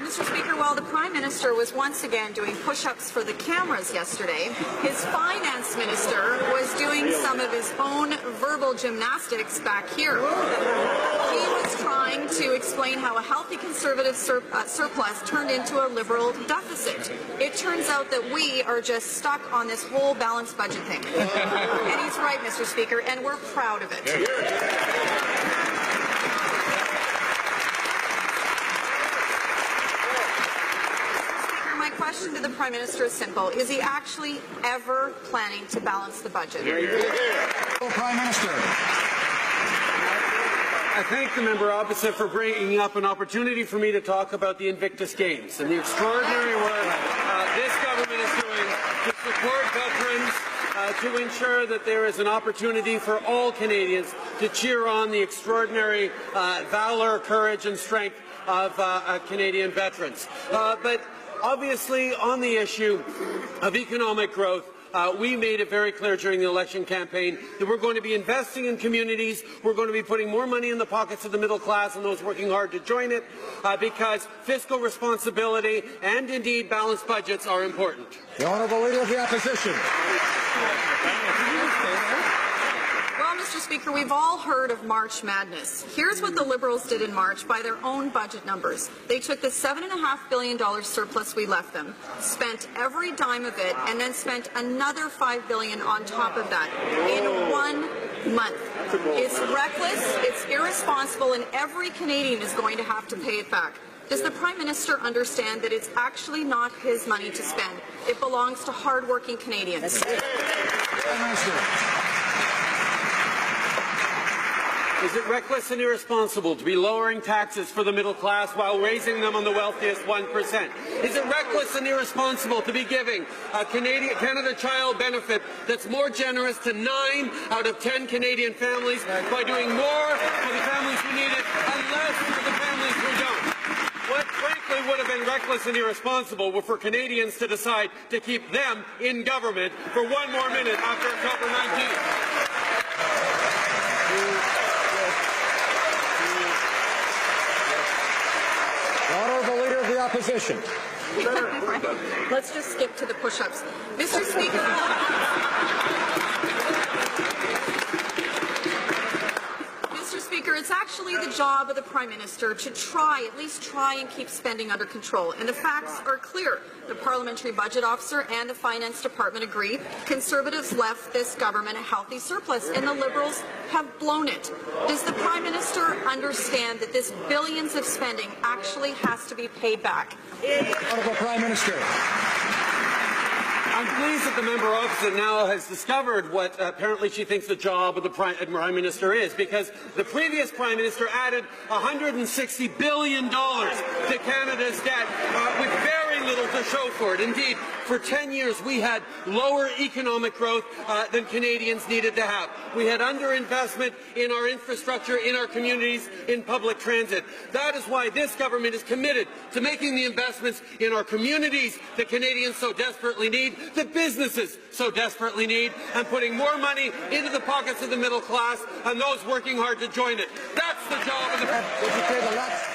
Mr. Speaker, while the Prime Minister was once again doing push-ups for the cameras yesterday, his Finance Minister was doing some of his own verbal gymnastics back here. He was trying to explain how a healthy Conservative surplus turned into a Liberal deficit. It turns out that we are just stuck on this whole balanced budget thing. And he's right, Mr. Speaker, and we're proud of it. My question to the Prime Minister is simple. Is he actually ever planning to balance the budget? Prime Minister. I thank the member opposite for bringing up an opportunity for me to talk about the Invictus Games and the extraordinary work this government is doing to support veterans, to ensure that there is an opportunity for all Canadians to cheer on the extraordinary valor, courage and strength of Canadian veterans. But obviously, on the issue of economic growth, we made it very clear during the election campaign that we're going to be investing in communities, we're going to be putting more money in the pockets of the middle class and those working hard to join it, because fiscal responsibility and indeed balanced budgets are important. The Honourable Leader of the Opposition. Well, Mr. Speaker, we've all heard of March Madness. Here's what the Liberals did in March by their own budget numbers. They took the $7.5 billion surplus we left them, spent every dime of it, and then spent another $5 billion on top of that in 1 month. It's reckless, it's irresponsible, and every Canadian is going to have to pay it back. Does the Prime Minister understand that it's actually not his money to spend? It belongs to hard-working Canadians. Prime Minister. Is it reckless and irresponsible to be lowering taxes for the middle class while raising them on the wealthiest 1%? Is it reckless and irresponsible to be giving a Canada Child benefit that's more generous to 9 out of 10 Canadian families by doing more for the families who need it and less for the families who don't? What frankly would have been reckless and irresponsible were for Canadians to decide to keep them in government for 1 more minute after October 19th. Honourable Leader of the Opposition. Let's just skip to the push-ups. Mr. Speaker. Mr. Speaker, it's actually the job of the Prime Minister to at least try and keep spending under control. And the facts are clear. The Parliamentary Budget Officer and the Finance Department agree. Conservatives left this government a healthy surplus, and the Liberals have blown it. Does the Prime Minister understand that this billions of spending actually has to be paid back? Honourable Prime Minister. I'm pleased that the member opposite now has discovered what apparently she thinks the job of the Prime Minister is, because the previous Prime Minister added $160 billion to Canada's debt with very little to show for it. Indeed, for 10 years we had lower economic growth than Canadians needed to have. We had underinvestment in our infrastructure, in our communities, in public transit. That is why this government is committed to making the investments in our communities that Canadians so desperately need, that businesses so desperately need, and putting more money into the pockets of the middle class and those working hard to join it. That's the job of the...